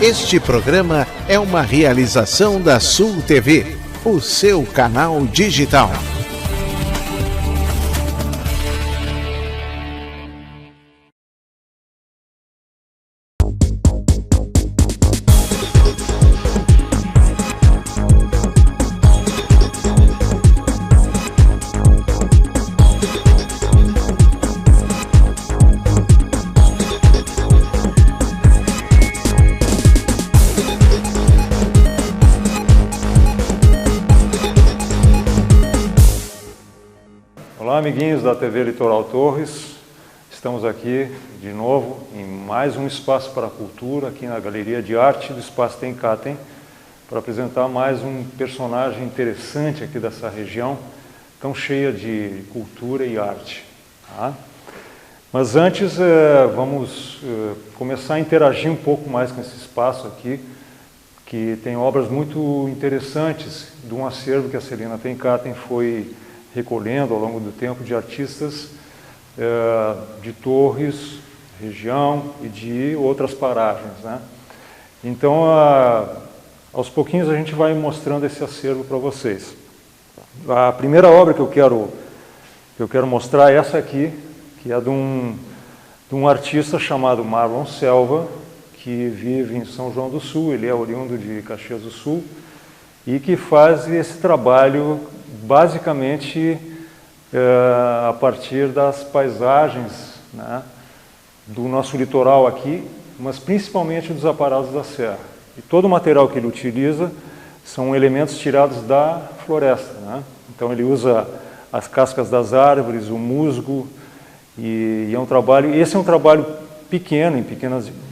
Este programa é uma realização da Sul TV, o seu canal digital. Olá, amiguinhos da TV Litoral Torres, estamos aqui de novo em mais um Espaço para a Cultura, aqui na Galeria de Arte do Espaço Tenkaten, para apresentar mais um personagem interessante aqui dessa região, tão cheia de cultura e arte. Tá? Mas antes, vamos começar a interagir um pouco mais com esse espaço aqui, que tem obras muito interessantes de um acervo que a Celina Tenkaten foi recolhendo ao longo do tempo de artistas de Torres, região e de outras paragens, né? Então, aos pouquinhos a gente vai mostrando esse acervo para vocês. A primeira obra que eu quero mostrar é essa aqui, que é de um artista chamado Marlon Selva, que vive em São João do Sul, ele é oriundo de Caxias do Sul, e que faz esse trabalho basicamente a partir das paisagens, né, do nosso litoral aqui, mas principalmente dos aparados da serra. E todo o material que ele utiliza são elementos tirados da floresta, né? Então ele usa as cascas das árvores, o musgo, e é um trabalho, esse é um trabalho pequeno,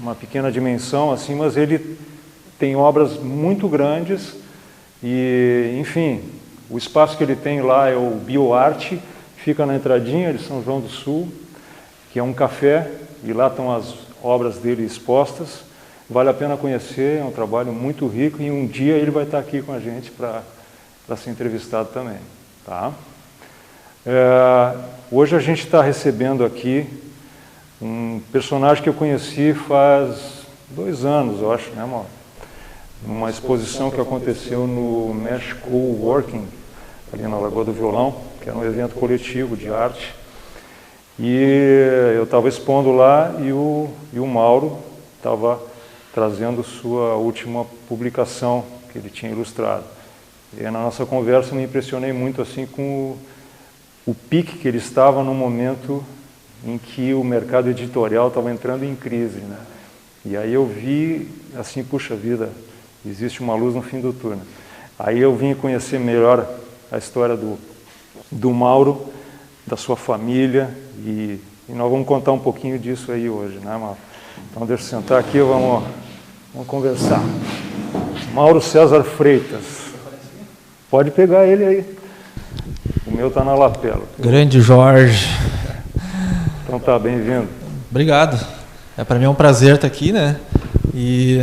uma pequena dimensão, assim, mas ele tem obras muito grandes e, enfim, o espaço que ele tem lá é o Bioarte, fica na entradinha de São João do Sul, que é um café, e lá estão as obras dele expostas. Vale a pena conhecer, é um trabalho muito rico, e um dia ele vai estar aqui com a gente para ser entrevistado também. Tá? Hoje a gente está recebendo aqui um personagem que eu conheci faz 2 anos, eu acho, né, Mauro? Uma exposição que aconteceu no Mesh Coworking, ali na Lagoa do Violão, que era um evento coletivo de arte. E eu estava expondo lá e o Mauro estava trazendo sua última publicação que ele tinha ilustrado. E na nossa conversa eu me impressionei muito assim com o pique que ele estava no momento em que o mercado editorial estava entrando em crise, né? E aí eu vi assim, puxa vida, existe uma luz no fim do túnel. Aí eu vim conhecer melhor a história do Mauro, da sua família, e nós vamos contar um pouquinho disso aí hoje, né, Mauro? Então deixa eu sentar aqui, vamos conversar. Mauro César Freitas. Pode pegar ele aí. O meu está na lapela. Grande Jorge. Então tá, bem-vindo. Obrigado. Para mim é um prazer estar aqui, né? E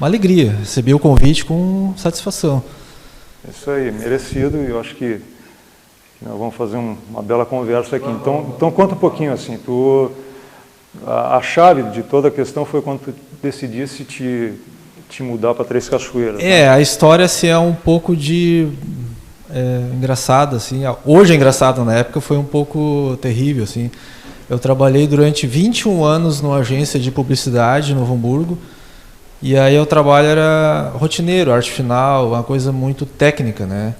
uma alegria, recebi o convite com satisfação. Isso aí, merecido, e eu acho que nós vamos fazer uma bela conversa aqui. Então conta um pouquinho assim, a chave de toda a questão foi quando tu decidisse te mudar para Três Cachoeiras. Né? A história assim, é um pouco engraçada, assim. Hoje é engraçado, na época foi um pouco terrível, assim. Eu trabalhei durante 21 anos numa agência de publicidade em Novo Hamburgo. E aí o trabalho era rotineiro, arte final, uma coisa muito técnica, né?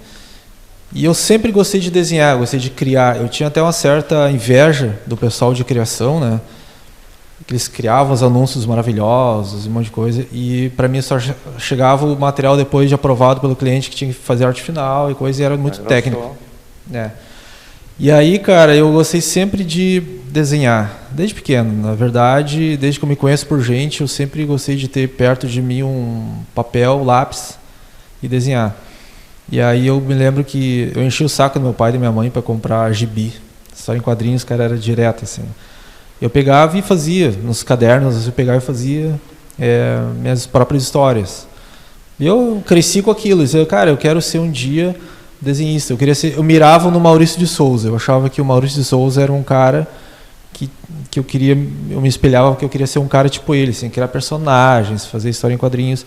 E eu sempre gostei de desenhar, gostei de criar. Eu tinha até uma certa inveja do pessoal de criação, né? Eles criavam os anúncios maravilhosos, um monte de coisa. E para mim só chegava o material depois de aprovado pelo cliente que tinha que fazer arte final e coisa, e era muito técnico. E aí, cara, eu gostei sempre de desenhar, desde pequeno. Na verdade, desde que eu me conheço por gente, eu sempre gostei de ter perto de mim um papel, lápis e desenhar. E aí eu me lembro que eu enchi o saco do meu pai e da minha mãe para comprar gibi. Só em quadrinhos, cara, era direto, assim. Eu pegava e fazia, nos cadernos, eu pegava e fazia minhas próprias histórias. E eu cresci com aquilo, dizia, cara, eu quero ser um dia desenhista. Eu mirava no Maurício de Souza. Eu achava que o Maurício de Souza era um cara que que eu me espelhava, que eu queria ser um cara tipo ele, assim, criar personagens, fazer história em quadrinhos.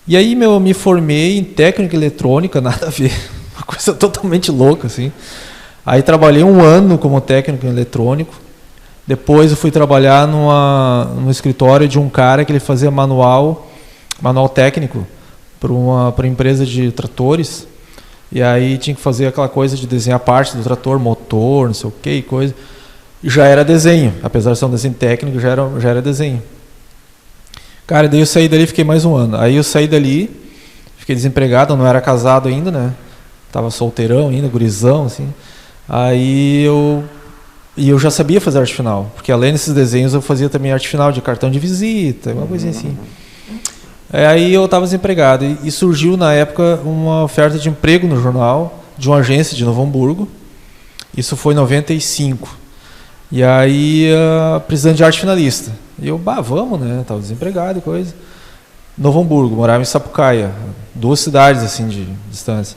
E aí, eu me formei em técnica eletrônica, nada a ver, uma coisa totalmente louca, assim. Aí trabalhei 1 ano como técnico em eletrônico. Depois eu fui trabalhar num escritório de um cara que ele fazia manual técnico para uma empresa de tratores. E aí tinha que fazer aquela coisa de desenhar parte do trator, motor, não sei o que, coisa. Já era desenho, apesar de ser um desenho técnico, já era desenho. Cara, daí eu saí dali e fiquei mais 1 ano. Aí eu saí dali, fiquei desempregado, eu não era casado ainda, né? Tava solteirão ainda, gurizão, assim. Aí eu já sabia fazer arte final, porque além desses desenhos eu fazia também arte final de cartão de visita, uma coisinha assim. Aí eu estava desempregado e surgiu na época uma oferta de emprego no jornal de uma agência de Novo Hamburgo. Isso foi em 95. E aí, precisando de arte finalista. E eu, vamos, né? Estava desempregado e coisa. Novo Hamburgo, morava em Sapucaia, 2 cidades assim de distância.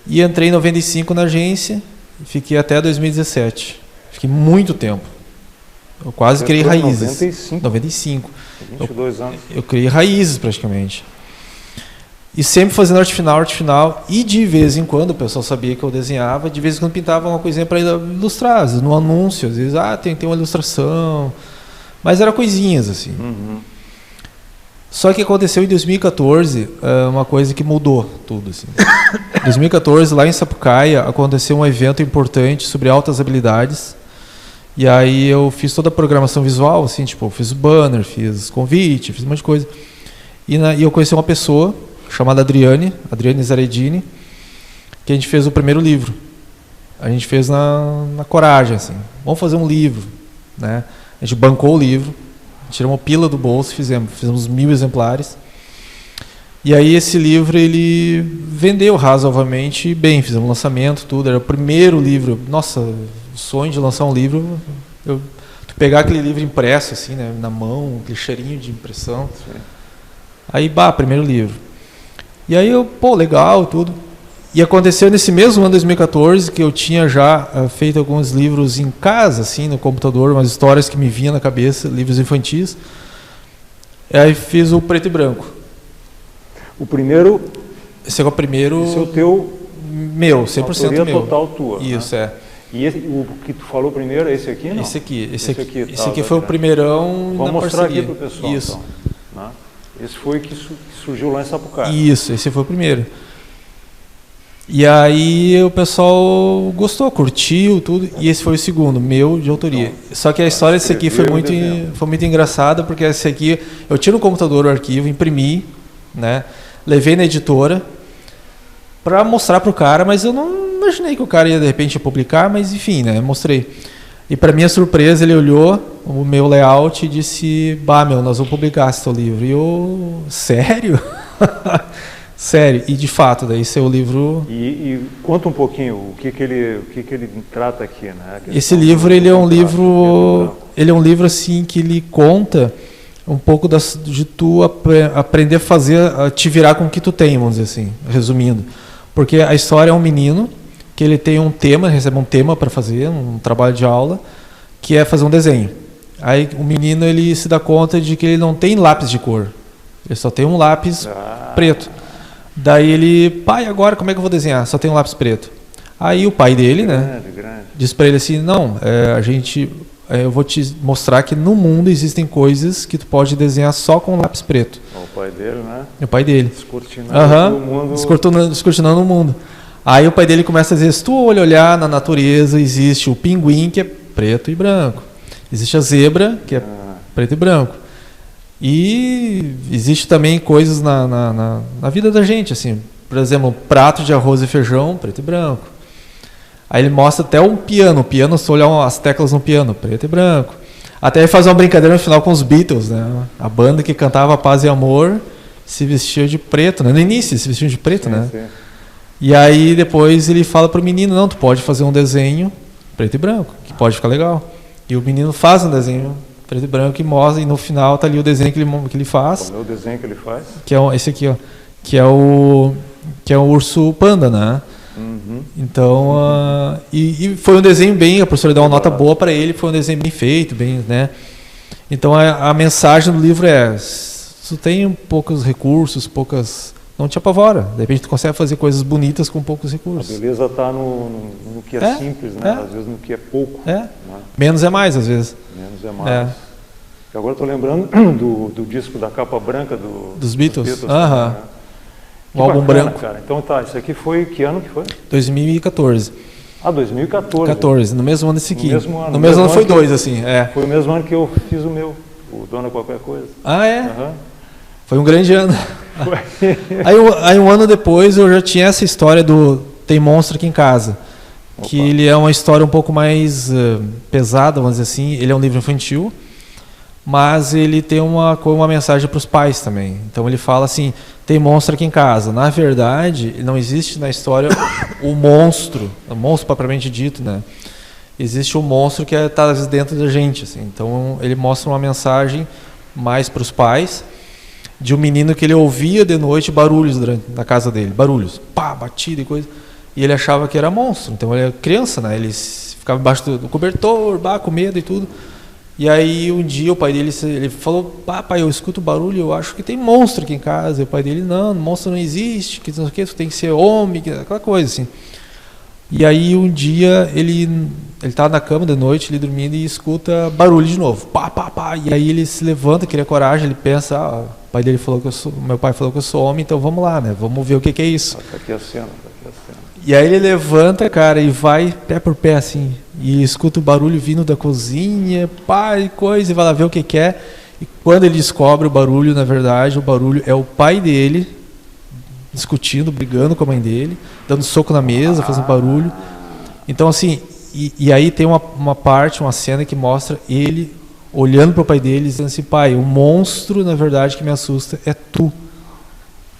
E entrei em 95 na agência e fiquei até 2017. Fiquei muito tempo. Eu quase criei raízes. 95. 22 anos. Eu criei raízes praticamente. E sempre fazendo arte final, e de vez em quando o pessoal sabia que eu desenhava, de vez em quando pintava uma coisinha para ilustrar, às vezes no anúncio, às vezes, tem uma ilustração, mas era coisinhas assim. Só que aconteceu em 2014 uma coisa que mudou tudo assim. Em 2014, lá em Sapucaia, aconteceu um evento importante sobre altas habilidades. E aí eu fiz toda a programação visual, assim, tipo, fiz banner, fiz convite, fiz um monte de coisa. E eu conheci uma pessoa chamada Adriane Zaredini, que a gente fez o primeiro livro. A gente fez na coragem, assim. Vamos fazer um livro, né? A gente bancou o livro, tiramos uma pila do bolso, fizemos 1000 exemplares. E aí esse livro ele vendeu razoavelmente bem, fizemos um lançamento, tudo. Era o primeiro livro. Nossa, o sonho de lançar um livro, tu pegar aquele livro impresso assim, né, na mão, aquele cheirinho de impressão. Sim. Aí, primeiro livro. E aí eu, legal, tudo. E aconteceu nesse mesmo ano, 2014, que eu tinha já feito alguns livros em casa, assim, no computador, umas histórias que me vinham na cabeça, livros infantis. E aí fiz o preto e branco. O primeiro... Esse é o primeiro... Esse é o teu... Meu, 100% meu. Total tua. Isso, né? E o que tu falou primeiro é esse aqui, não? Esse aqui foi o primeirão. Vamos mostrar aqui para o pessoal. Isso. Então, né? Esse foi que surgiu lá em Sapucaia. Isso, esse foi o primeiro. E aí o pessoal gostou, curtiu tudo. E esse foi o segundo, meu, de autoria. Então, só que a história desse aqui foi muito engraçada, porque esse aqui, eu tiro no computador o arquivo, imprimi, né? Levei na editora para mostrar para o cara, mas eu não imaginei que o cara ia de repente publicar, mas enfim, né? Mostrei. E para minha surpresa, ele olhou o meu layout e disse: nós vamos publicar esse teu livro. E eu, sério? Sério. E de fato, daí esse é o livro. E conta um pouquinho o que ele trata aqui, né? Esse livro, ele é um livro assim que ele conta um pouco de tu aprender a fazer, a te virar com o que tu tem, vamos dizer assim, resumindo. Porque a história é um menino que ele tem um tema, recebe um tema para fazer, um trabalho de aula, que é fazer um desenho. Aí o menino ele se dá conta de que ele não tem lápis de cor, ele só tem um lápis preto. Daí ele, pai, agora como é que eu vou desenhar? Só tem um lápis preto. Aí o pai dele, diz para ele assim, não, eu vou te mostrar que no mundo existem coisas que tu pode desenhar só com lápis preto. O pai dele, né? O pai dele. Descortinando o mundo. Descortinando o mundo. Aí o pai dele começa a dizer, se tu olhar na natureza, existe o pinguim, que é preto e branco. Existe a zebra, que é preto e branco. E existe também coisas na vida da gente, assim. Por exemplo, um prato de arroz e feijão, preto e branco. Aí ele mostra até um piano. O piano, se olhar as teclas no piano, preto e branco. Até ele faz uma brincadeira no final com os Beatles, né? A banda que cantava Paz e Amor se vestia de preto, né? No início se vestia de preto, né? Sim. E aí depois ele fala pro menino, não, tu pode fazer um desenho preto e branco, que pode ficar legal. E o menino faz um desenho preto e branco e mostra, e no final tá ali o desenho que ele faz. Qual é o desenho que ele faz? Que é esse aqui, ó. Que é o urso panda, né? Então, e foi um desenho bem, a professora deu uma nota boa para ele, foi um desenho bem feito, bem, né? Então a mensagem do livro é: se tu tem poucos recursos, não te apavora. De repente tu consegue fazer coisas bonitas com poucos recursos. A beleza está no que é simples, né? Às vezes no que é pouco. Né? Menos é mais, às vezes. Menos é mais. E agora estou lembrando do disco da capa branca dos Beatles. Também, né? O álbum bacana, branco. Cara. Então tá, isso aqui foi, que ano que foi? 2014. 2014. 14, no mesmo ano desse aqui. No mesmo ano foi 2, assim. Foi o mesmo ano que eu fiz o meu, o Dona Qualquer Coisa. Ah, é? Uhum. Foi um grande ano. Aí um ano depois eu já tinha essa história do Tem Monstro Aqui em Casa. Opa. Que ele é uma história um pouco mais pesada, vamos dizer assim. Ele é um livro infantil, mas ele tem uma mensagem para os pais também. Então ele fala assim: tem monstro aqui em casa. Na verdade, não existe na história o monstro propriamente dito, né? Existe um monstro que está dentro da gente, assim. Então ele mostra uma mensagem mais para os pais, de um menino que ele ouvia de noite barulhos na casa dele, barulhos, batida e coisa, e ele achava que era monstro. Então ele era criança, né? Ele ficava embaixo do cobertor, com medo e tudo. E aí um dia o pai dele ele falou: pai, eu escuto barulho, eu acho que tem monstro aqui em casa. E o pai dele: não, monstro não existe, que não sei o que, tu tem que ser homem, aquela coisa assim. E aí um dia ele tá na cama de noite, ele dormindo, e escuta barulho de novo, e aí ele se levanta, cria coragem, ele pensa: o pai dele falou que meu pai falou que eu sou homem, então vamos lá, né? Vamos ver o que é isso. Tá aqui a cena. E aí ele levanta, cara, e vai pé por pé, assim, e escuta o barulho vindo da cozinha, e coisa, e vai lá ver o que é. E quando ele descobre o barulho, na verdade, o barulho é o pai dele discutindo, brigando com a mãe dele, dando soco na mesa, fazendo barulho. Então, assim, e aí tem uma cena que mostra ele olhando para o pai dele, dizendo assim: pai, o monstro, na verdade, que me assusta é tu.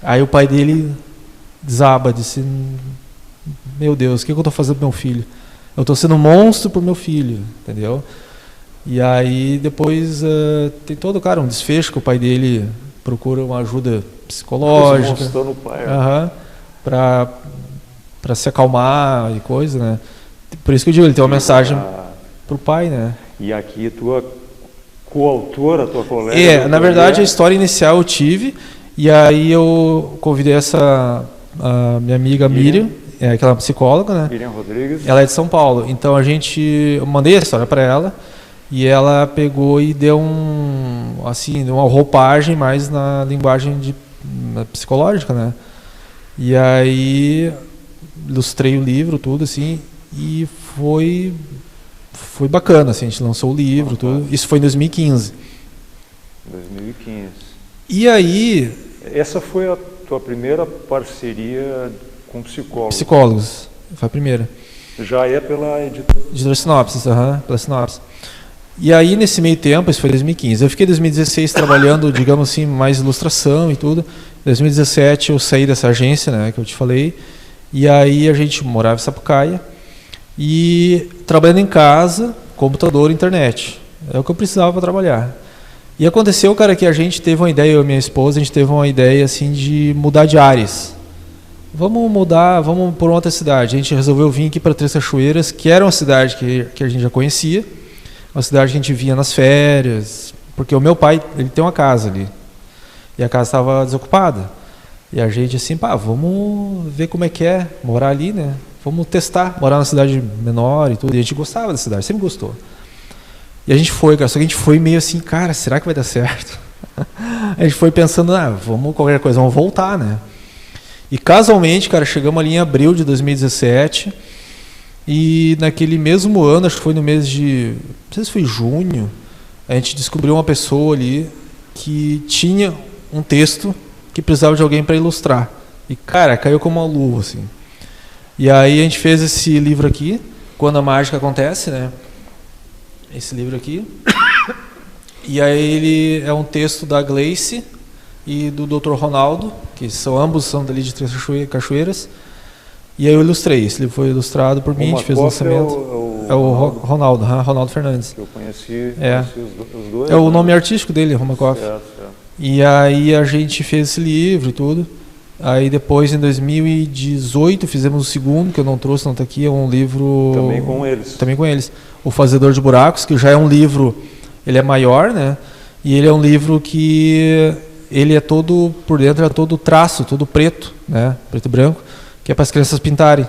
Aí o pai dele desaba, disse: meu Deus, o que eu estou fazendo pro meu filho? Eu estou sendo um monstro pro meu filho, entendeu? E aí depois tem todo, cara, um desfecho que o pai dele procura uma ajuda psicológica no pai, para se acalmar e coisa, né? Por isso que eu digo, ele tem uma mensagem pro pai, né? E aqui tua coautora, tua colega... na verdade a história inicial eu tive, e aí eu convidei a minha amiga Miriam, aquela psicóloga, né? Miriam Rodrigues. Ela é de São Paulo, então eu mandei a história para ela, e ela pegou e deu uma roupagem mais na linguagem psicológica, né? E aí ilustrei o livro, tudo assim, e foi bacana, assim, a gente lançou o livro, tudo. Isso foi em 2015. 2015. E aí... Essa foi a tua primeira parceria com psicólogos? Psicólogos, foi a primeira. Já é pela editora Sinopsis, pela Sinopsis. E aí, nesse meio tempo, isso foi 2015, eu fiquei em 2016 trabalhando, digamos assim, mais ilustração e tudo. Em 2017 eu saí dessa agência, né, que eu te falei, e aí a gente morava em Sapucaia, e trabalhando em casa, computador, internet. É o que eu precisava para trabalhar. E aconteceu, cara, que a gente teve uma ideia, eu e minha esposa, a gente teve uma ideia assim de mudar de áreas. Vamos por uma outra cidade. A gente resolveu vir aqui para Três Cachoeiras, que era uma cidade que a gente já conhecia, uma cidade que a gente vinha nas férias, porque o meu pai, ele tem uma casa ali, e a casa estava desocupada. E a gente assim, vamos ver como é que é morar ali, né? Vamos testar, morar numa cidade menor e tudo. E a gente gostava da cidade, sempre gostou. E a gente foi, cara, só que a gente foi meio assim, cara, será que vai dar certo? A gente foi pensando, qualquer coisa, vamos voltar, né? E casualmente, cara, chegamos ali em abril de 2017, e naquele mesmo ano, acho que foi no mês de, não sei se foi junho, a gente descobriu uma pessoa ali que tinha um texto que precisava de alguém para ilustrar. E, cara, caiu como uma luva, assim. E aí a gente fez esse livro aqui, Quando a Mágica Acontece, né? Esse livro aqui. E aí ele é um texto da Gleice e do Dr. Ronaldo, que ambos são dali de Três Cachoeiras. E aí eu ilustrei. Esse livro foi ilustrado por mim, a gente fez o lançamento. É o Ronaldo Fernandes. Que eu conheci os dois. É o nome artístico dele, Romakoff. Certo. E aí a gente fez esse livro e tudo. Aí depois, em 2018, fizemos o segundo, que eu não trouxe, não está aqui, é um livro... Também com eles. Também com eles. O Fazedor de Buracos, que já é um livro, ele é maior, né? E ele é um livro que ele é todo, por dentro é todo traço, todo preto, né? Preto e branco, que é para as crianças pintarem.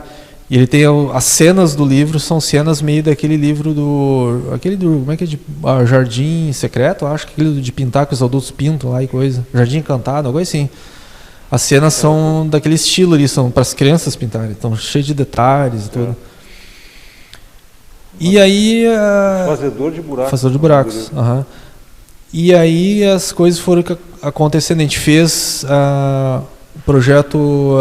E ele tem as cenas do livro, são cenas meio daquele livro como é que é, Jardim Secreto, acho que aquele de pintar que os adultos pintam lá e coisa, Jardim Encantado, algo assim. As cenas são daquele estilo ali, são para as crianças pintarem, estão cheios de detalhes e tudo. E aí... Fazedor de buracos. Fazedor de buracos, aham. E aí as coisas foram acontecendo, a gente fez o projeto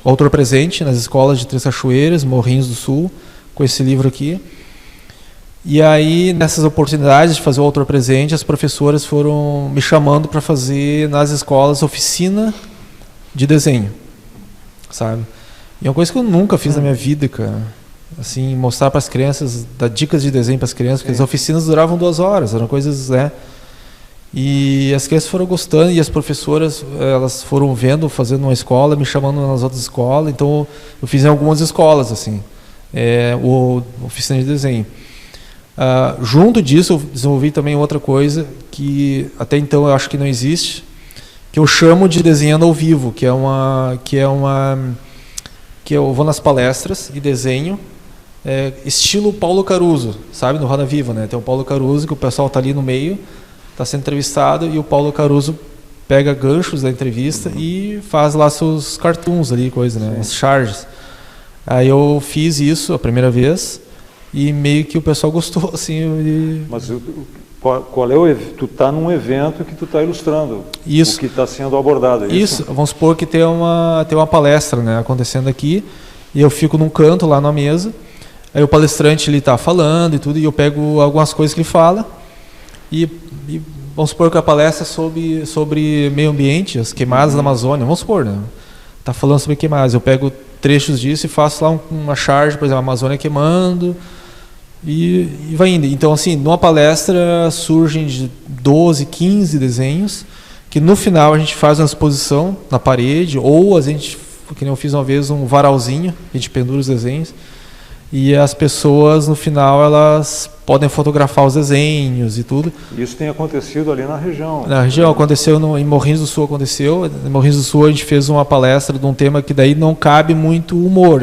Autor Presente nas escolas de Três Cachoeiras, Morrinhos do Sul, com esse livro aqui. E aí, nessas oportunidades de fazer o Autor Presente, as professoras foram me chamando para fazer nas escolas oficina de desenho, sabe? E é uma coisa que eu nunca fiz na minha vida, cara. Assim, mostrar para as crianças, dar dicas de desenho para as crianças, porque as oficinas duravam 2 horas, eram coisas, né? E as crianças foram gostando e as professoras, elas foram vendo, fazendo uma escola, me chamando nas outras escolas. Então eu fiz em algumas escolas, assim, oficina de desenho. Junto disso eu desenvolvi também outra coisa que até então eu acho que não existe, que eu chamo de desenhando ao vivo, que eu vou nas palestras e desenho estilo Paulo Caruso, sabe, no Roda Viva, né? Tem o Paulo Caruso que o pessoal está ali no meio, está sendo entrevistado, e o Paulo Caruso pega ganchos da entrevista e faz lá seus cartoons ali, coisa, né? As charges. Aí eu fiz isso a primeira vez e meio que o pessoal gostou, assim. Mas qual é tu está num evento que tu está ilustrando isso. O que está sendo abordado, é isso? Isso, vamos supor que tem uma palestra, né, acontecendo aqui, e eu fico num canto lá na mesa, aí o palestrante ele está falando e tudo, e eu pego algumas coisas que ele fala, e vamos supor que a palestra é sobre meio ambiente, as queimadas da Amazônia, vamos supor, né? Está falando sobre queimadas, eu pego trechos disso e faço lá uma charge, por exemplo, a Amazônia queimando, e vai indo. Então, assim, numa palestra surgem de 12, 15 desenhos, que no final a gente faz uma exposição na parede, ou a gente, que nem eu fiz uma vez, um varalzinho, a gente pendura os desenhos, e as pessoas, no final, elas podem fotografar os desenhos e tudo. Isso tem acontecido ali na região. Na região, aconteceu em Morrinhos do Sul, aconteceu. Em Morrinhos do Sul a gente fez uma palestra de um tema que daí não cabe muito humor.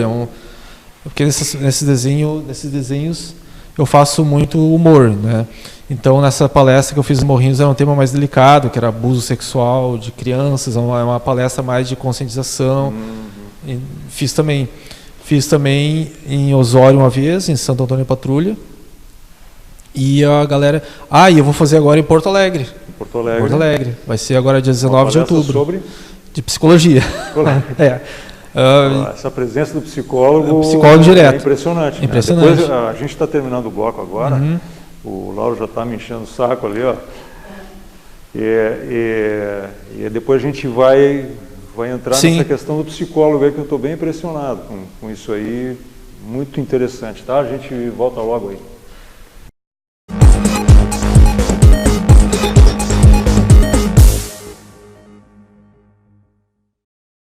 Porque nesses desenhos eu faço muito humor, né? Então, nessa palestra que eu fiz em Morrinhos era um tema mais delicado, que era abuso sexual de crianças, uma palestra mais de conscientização. Fiz também em Osório uma vez, em Santo Antônio Patrulha. E a galera... eu vou fazer agora em Porto Alegre. Porto Alegre. Vai ser agora dia 19 de outubro. Sobre? De psicologia. Essa presença do psicólogo direto. É impressionante. Impressionante. Né? Depois, a gente está terminando o bloco agora. O Lauro já está me enchendo o saco ali, ó. E depois a gente vai entrar nessa questão do psicólogo aí, que eu estou bem impressionado com isso aí. Muito interessante, tá? A gente volta logo aí.